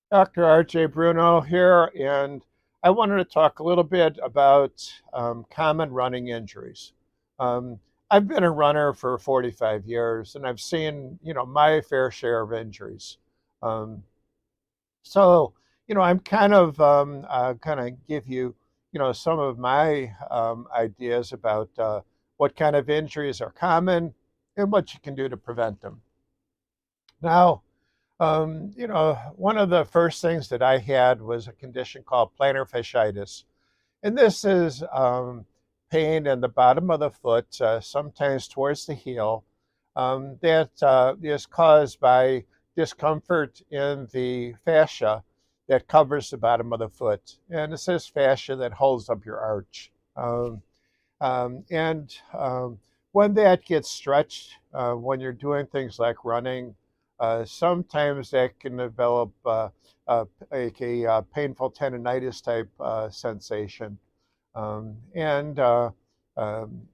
Dr. RJ Bruno here, and I wanted to talk a little bit about common running injuries. Um, I've been a runner for 45 years, and I've seen, my fair share of injuries. Um, so, I'm kind of give you, some of my ideas about what kind of injuries are common and what you can do to prevent them. Now, one of the first things that I had was a condition called plantar fasciitis. And this is pain in the bottom of the foot, sometimes towards the heel, that is caused by discomfort in the fascia that covers the bottom of the foot. And it says fascia that holds up your arch. And when that gets stretched, when you're doing things like running, sometimes that can develop like a painful tendonitis type sensation. And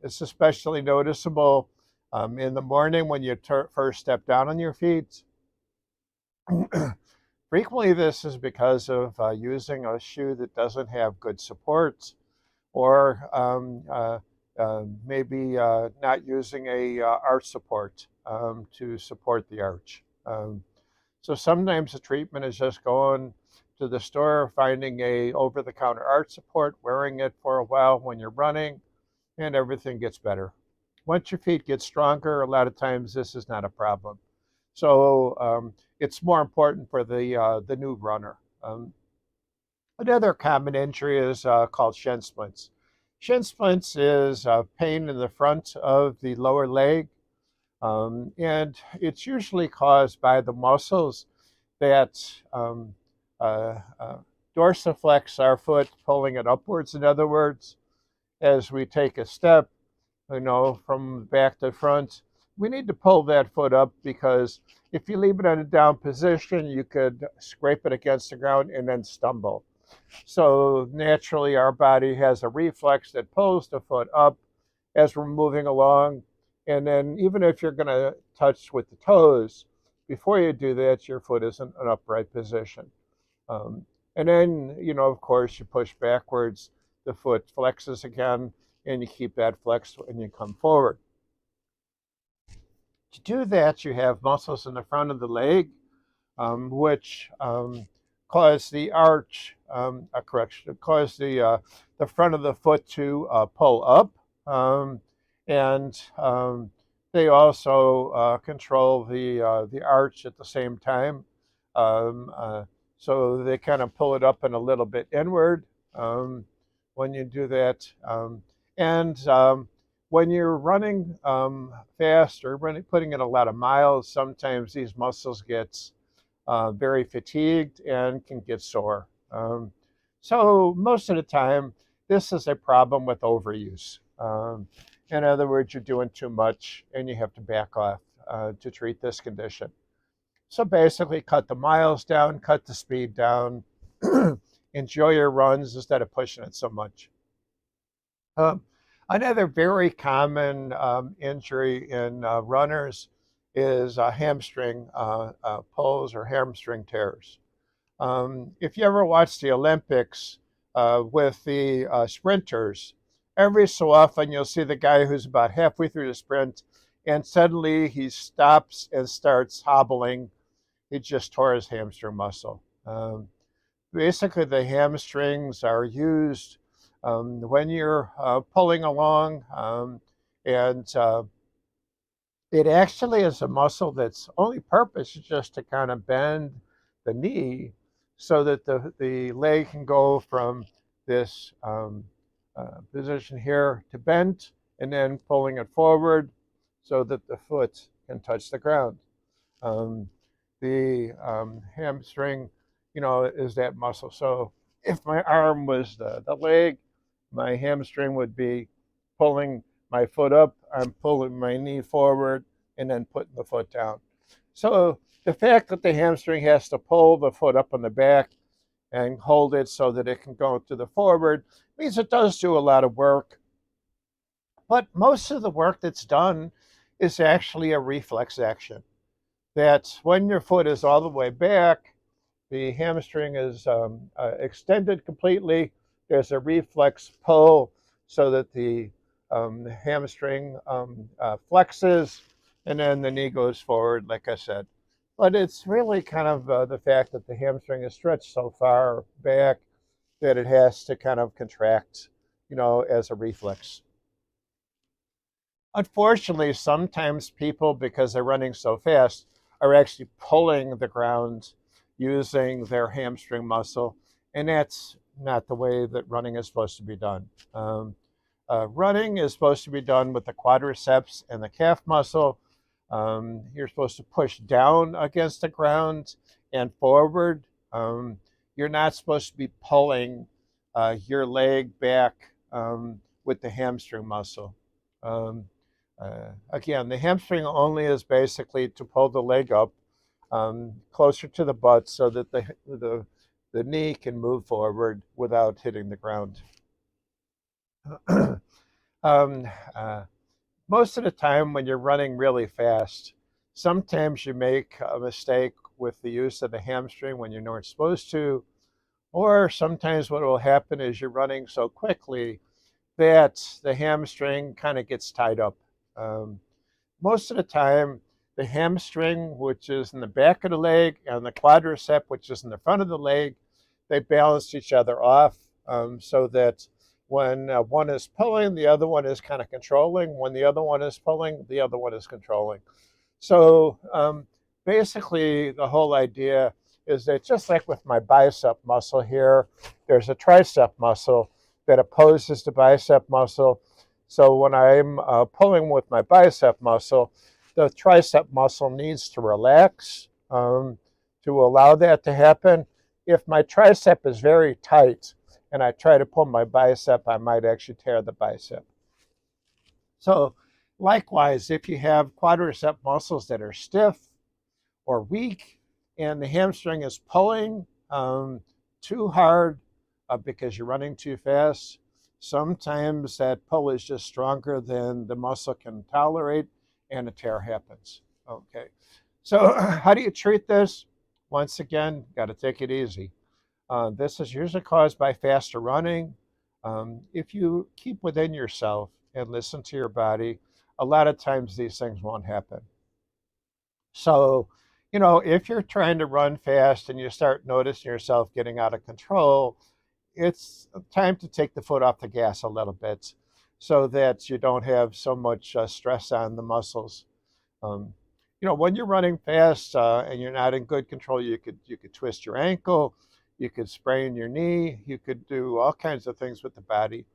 it's especially noticeable in the morning when you first step down on your feet. Frequently, this is because of using a shoe that doesn't have good supports or maybe not using a arch support to support the arch. So sometimes the treatment is just going to the store, finding a over-the-counter arch support, wearing it for a while when you're running, and everything gets better. Once your feet get stronger, a lot of times this is not a problem. So it's more important for the new runner. Another common injury is called shin splints. Shin splints is pain in the front of the lower leg, and it's usually caused by the muscles that uh, uh, dorsiflex our foot, pulling it upwards. In other words, as we take a step, from back to front, we need to pull that foot up because if you leave it in a down position, you could scrape it against the ground and then stumble. So naturally, our body has a reflex that pulls the foot up as we're moving along. And then, even if you're going to touch with the toes, before you do that, your foot is in an upright position. Um, and then, of course, you push backwards, the foot flexes again, and you keep that flexed when you come forward. To do that, you have muscles in the front of the leg, which cause the arch, correction, cause the front of the foot to pull up. Um, and they also control the arch at the same time. Um, uh, so they kind of pull it up and a little bit inward um, when you do that. And when you're running fast or putting in a lot of miles, sometimes these muscles get very fatigued and can get sore. So most of the time, this is a problem with overuse. In other words, you're doing too much and you have to back off to treat this condition. So basically, cut the miles down, cut the speed down, enjoy your runs instead of pushing it so much. Um, Another very common injury in runners is hamstring pulls or hamstring tears. If you ever watch the Olympics with the sprinters, every so often you'll see the guy who's about halfway through the sprint and suddenly he stops and starts hobbling. He just tore his hamstring muscle. Basically, the hamstrings are used when you're pulling along, and it actually is a muscle that's only purpose is just to kind of bend the knee so that the leg can go from this position here to bent and then pulling it forward so that the foot can touch the ground. Um, the hamstring, is that muscle. So if my arm was the leg, my hamstring would be pulling my foot up. I'm pulling my knee forward and then putting the foot down. So the fact that the hamstring has to pull the foot up on the back and hold it so that it can go to the forward means it does do a lot of work. But most of the work that's done is actually a reflex action. That when your foot is all the way back, the hamstring is extended completely. There's a reflex pull so that the hamstring flexes, and then the knee goes forward, like I said. But it's really kind of the fact that the hamstring is stretched so far back that it has to kind of contract, as a reflex. Unfortunately, sometimes people, because they're running so fast, are actually pulling the ground using their hamstring muscle, and that's not the way that running is supposed to be done. Running is supposed to be done with the quadriceps and the calf muscle. You're supposed to push down against the ground and forward. You're not supposed to be pulling your leg back with the hamstring muscle. Um, Again, the hamstring only is basically to pull the leg up closer to the butt so that the knee can move forward without hitting the ground. um, uh, Most of the time when you're running really fast, sometimes you make a mistake with the use of the hamstring when you're not supposed to, or sometimes what will happen is you're running so quickly that the hamstring kind of gets tied up. Um, Most of the time, the hamstring, which is in the back of the leg, and the quadricep, which is in the front of the leg, they balance each other off so that when one is pulling, the other one is kind of controlling. When the other one is pulling, the other one is controlling. So basically, the whole idea is that just like with my bicep muscle here, there's a tricep muscle that opposes the bicep muscle. So when I'm pulling with my bicep muscle, the tricep muscle needs to relax to allow that to happen. If my tricep is very tight and I try to pull my bicep, I might actually tear the bicep. So likewise, if you have quadricep muscles that are stiff or weak and the hamstring is pulling too hard because you're running too fast, sometimes that pull is just stronger than the muscle can tolerate and a tear happens. Okay. So how do you treat this? Once again, got to take it easy. This is usually caused by faster running. If you keep within yourself and listen to your body, a lot of times these things won't happen. So, if you're trying to run fast and you start noticing yourself getting out of control, it's time to take the foot off the gas a little bit so that you don't have so much stress on the muscles. Um, when you're running fast and you're not in good control, you could twist your ankle, you could sprain your knee, you could do all kinds of things with the body.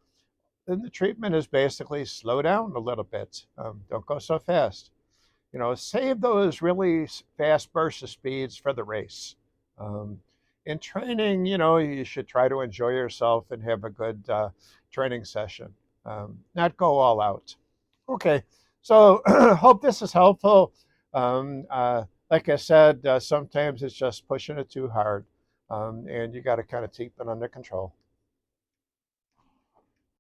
Then the treatment is basically slow down a little bit. Don't go so fast. Save those really fast bursts of speeds for the race. Um, in training, you should try to enjoy yourself and have a good training session, not go all out. Okay, so hope this is helpful. Like I said, sometimes it's just pushing it too hard, and you got to kind of keep it under control.